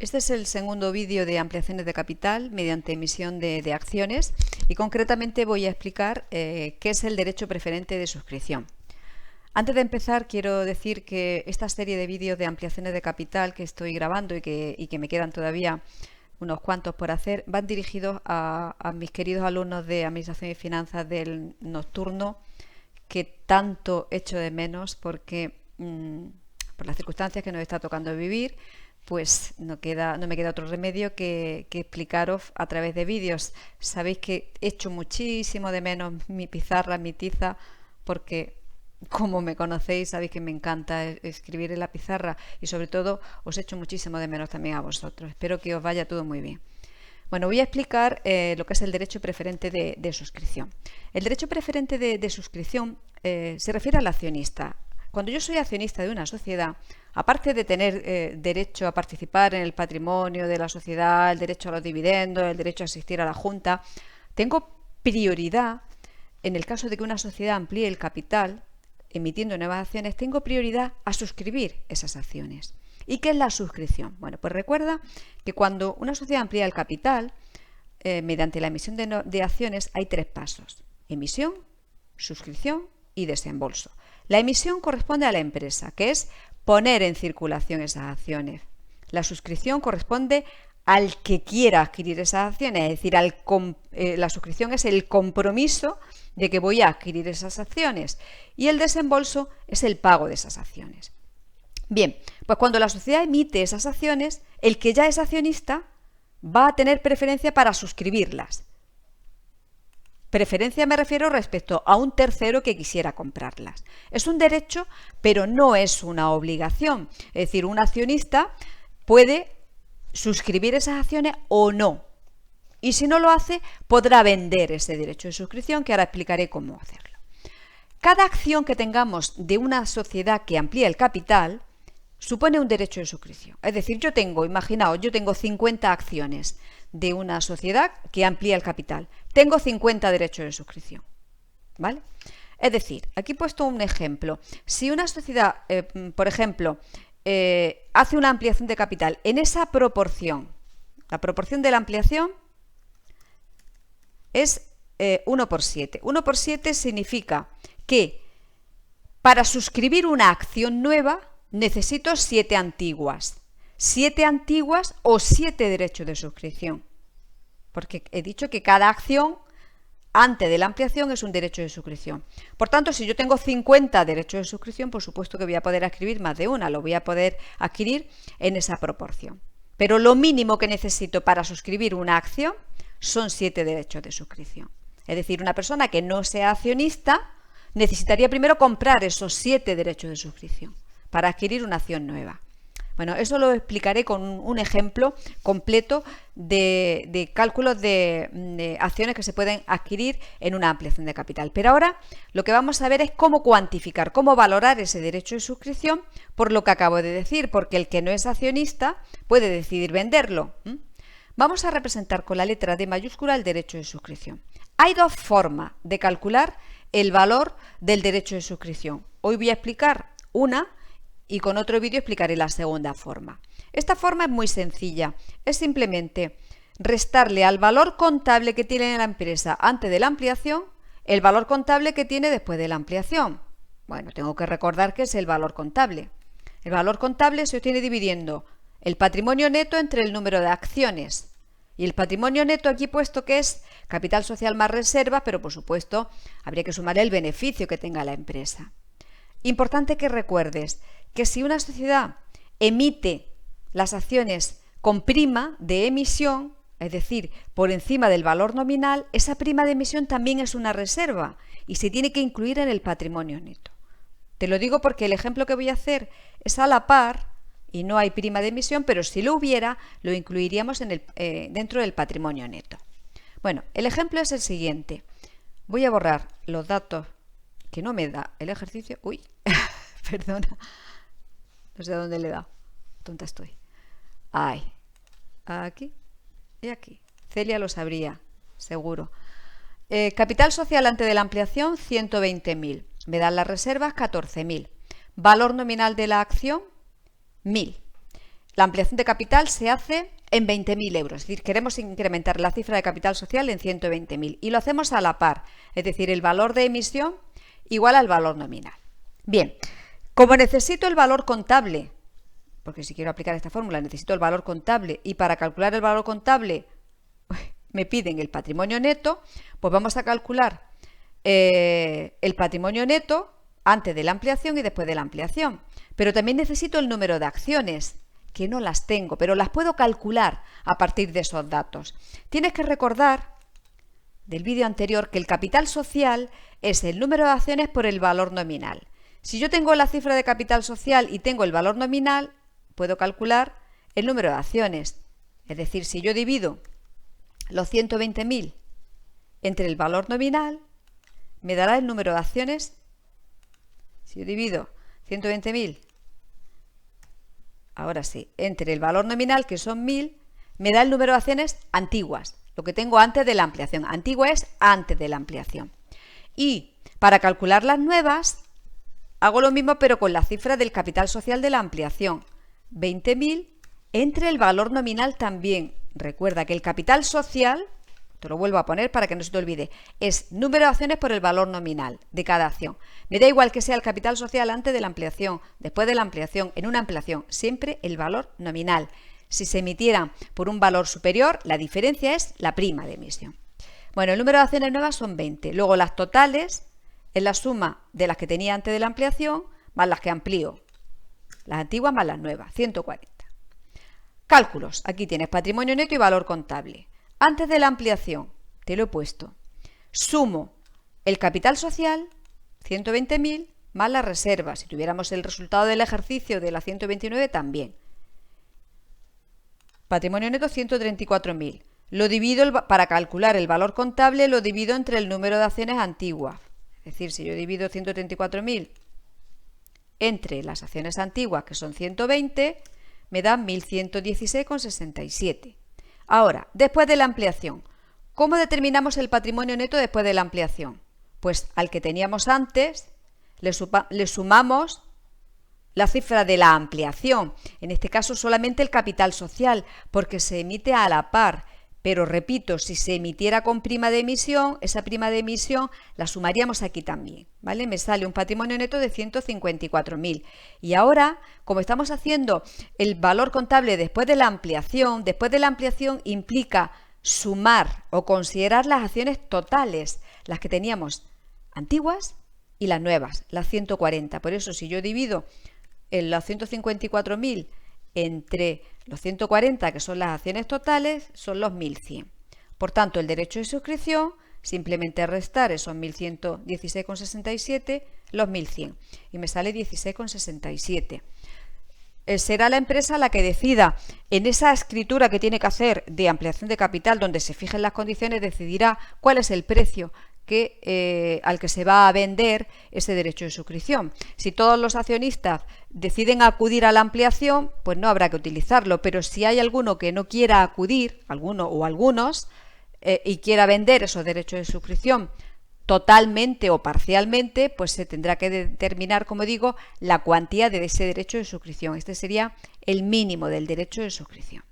Este es el segundo vídeo de ampliaciones de capital mediante emisión de acciones y concretamente voy a explicar qué es el derecho preferente de suscripción. Antes de empezar quiero decir que esta serie de vídeos de ampliaciones de capital que estoy grabando y que me quedan todavía unos cuantos por hacer van dirigidos a mis queridos alumnos de Administración y Finanzas del Nocturno, que tanto echo de menos porque por las circunstancias que nos está tocando vivir, pues no me queda otro remedio que explicaros a través de vídeos. Sabéis que echo muchísimo de menos mi pizarra, mi tiza, porque como me conocéis, sabéis que me encanta escribir en la pizarra y sobre todo os echo muchísimo de menos también a vosotros. Espero que os vaya todo muy bien. Bueno, voy a explicar lo que es el derecho preferente de suscripción. El derecho preferente de suscripción se refiere al accionista. Cuando yo soy accionista de una sociedad, aparte de tener derecho a participar en el patrimonio de la sociedad, el derecho a los dividendos, el derecho a asistir a la junta, tengo prioridad, en el caso de que una sociedad amplíe el capital, emitiendo nuevas acciones, tengo prioridad a suscribir esas acciones. ¿Y qué es la suscripción? Bueno, pues recuerda que cuando una sociedad amplía el capital, mediante la emisión de acciones, hay tres pasos: emisión, suscripción y desembolso. La emisión corresponde a la empresa, que es poner en circulación esas acciones. La suscripción corresponde al que quiera adquirir esas acciones, es decir, la suscripción es el compromiso de que voy a adquirir esas acciones y el desembolso es el pago de esas acciones. Bien, pues cuando la sociedad emite esas acciones, el que ya es accionista va a tener preferencia para suscribirlas. Preferencia me refiero respecto a un tercero que quisiera comprarlas. Es un derecho, pero no es una obligación. Es decir, un accionista puede suscribir esas acciones o no. Y si no lo hace, podrá vender ese derecho de suscripción, que ahora explicaré cómo hacerlo. Cada acción que tengamos de una sociedad que amplía el capital supone un derecho de suscripción. Es decir, imaginaos, yo tengo 50 acciones de una sociedad que amplía el capital. Tengo 50 derechos de suscripción. ¿Vale? Es decir, aquí he puesto un ejemplo. Si una sociedad, por ejemplo, hace una ampliación de capital en esa proporción, la proporción de la ampliación es 1 por 7. 1 por 7 significa que para suscribir una acción nueva necesito 7 antiguas. 7 antiguas o 7 derechos de suscripción. Porque he dicho que cada acción antes de la ampliación es un derecho de suscripción. Por tanto, si yo tengo 50 derechos de suscripción, por supuesto que voy a poder adquirir más de una, lo voy a poder adquirir en esa proporción. Pero lo mínimo que necesito para suscribir una acción son 7 derechos de suscripción. Es decir, una persona que no sea accionista necesitaría primero comprar esos 7 derechos de suscripción para adquirir una acción nueva. Bueno, eso lo explicaré con un ejemplo completo de cálculos de acciones que se pueden adquirir en una ampliación de capital. Pero ahora lo que vamos a ver es cómo cuantificar, cómo valorar ese derecho de suscripción por lo que acabo de decir, porque el que no es accionista puede decidir venderlo. Vamos a representar con la letra D mayúscula el derecho de suscripción. Hay dos formas de calcular el valor del derecho de suscripción. Hoy voy a explicar una y con otro vídeo explicaré la segunda forma. Esta forma es muy sencilla, es simplemente restarle al valor contable que tiene la empresa antes de la ampliación el valor contable que tiene después de la ampliación. Bueno, tengo que recordar que es el valor contable. El valor contable se obtiene dividiendo el patrimonio neto entre el número de acciones. Y el patrimonio neto aquí he puesto que es capital social más reserva, pero por supuesto habría que sumar el beneficio que tenga la empresa. Importante que recuerdes que si una sociedad emite las acciones con prima de emisión, es decir, por encima del valor nominal, esa prima de emisión también es una reserva y se tiene que incluir en el patrimonio neto. Te lo digo porque el ejemplo que voy a hacer es a la par y no hay prima de emisión, pero si lo hubiera, lo incluiríamos dentro del patrimonio neto. Bueno, el ejemplo es el siguiente. Voy a borrar los datos que no me da el ejercicio. Uy, perdona. No sé a dónde le da. Tonta estoy. Ahí. Aquí y aquí. Celia lo sabría, seguro. Capital social antes de la ampliación, 120.000. Me dan las reservas, 14.000. Valor nominal de la acción, 1.000. la ampliación de capital se hace en 20.000 euros, es decir, queremos incrementar la cifra de capital social en 120.000 y lo hacemos a la par, es decir, el valor de emisión igual al valor nominal. Bien, como necesito el valor contable, porque si quiero aplicar esta fórmula necesito el valor contable y para calcular el valor contable me piden el patrimonio neto, pues vamos a calcular el patrimonio neto antes de la ampliación y después de la ampliación. Pero también necesito el número de acciones, que no las tengo, pero las puedo calcular a partir de esos datos. Tienes que recordar del vídeo anterior que el capital social es el número de acciones por el valor nominal. Si yo tengo la cifra de capital social y tengo el valor nominal, puedo calcular el número de acciones. Es decir, si yo divido los 120.000 entre el valor nominal, me dará el número de acciones. Si yo divido 120.000, ahora sí, entre el valor nominal, que son 1.000, me da el número de acciones antiguas, lo que tengo antes de la ampliación. Antigua es antes de la ampliación. Y para calcular las nuevas, hago lo mismo pero con la cifra del capital social de la ampliación. 20.000 entre el valor nominal también. Recuerda que el capital social, te lo vuelvo a poner para que no se te olvide, es número de acciones por el valor nominal de cada acción. Me da igual que sea el capital social antes de la ampliación, después de la ampliación, en una ampliación, siempre el valor nominal. Si se emitieran por un valor superior, la diferencia es la prima de emisión. Bueno, el número de acciones nuevas son 20. Luego las totales es la suma de las que tenía antes de la ampliación más las que amplío. Las antiguas más las nuevas, 140. Cálculos. Aquí tienes patrimonio neto y valor contable. Antes de la ampliación, te lo he puesto. Sumo el capital social, 120.000, más la reserva. Si tuviéramos el resultado del ejercicio de la 129, también. Patrimonio neto, 134.000. Lo divido, para calcular el valor contable, lo divido entre el número de acciones antiguas. Es decir, si yo divido 134.000 entre las acciones antiguas, que son 120, me dan 1.116,67. Ahora, después de la ampliación, ¿cómo determinamos el patrimonio neto después de la ampliación? Pues al que teníamos antes le sumamos la cifra de la ampliación, en este caso solamente el capital social, porque se emite a la par. Pero repito, si se emitiera con prima de emisión, esa prima de emisión la sumaríamos aquí también, ¿vale? Me sale un patrimonio neto de 154.000. Y ahora, como estamos haciendo el valor contable después de la ampliación implica sumar o considerar las acciones totales, las que teníamos antiguas y las nuevas, las 140. Por eso, si yo divido los 154.000 entre los 140, que son las acciones totales, son los 1.100. Por tanto, el derecho de suscripción, simplemente restar esos 1.116,67, los 1.100. Y me sale 16,67. Será la empresa la que decida, en esa escritura que tiene que hacer de ampliación de capital, donde se fijen las condiciones, decidirá cuál es el precio al que se va a vender ese derecho de suscripción. Si todos los accionistas deciden acudir a la ampliación, pues no habrá que utilizarlo, pero si hay alguno que no quiera acudir, alguno o algunos, y quiera vender esos derechos de suscripción totalmente o parcialmente, pues se tendrá que determinar, como digo, la cuantía de ese derecho de suscripción. Este sería el mínimo del derecho de suscripción.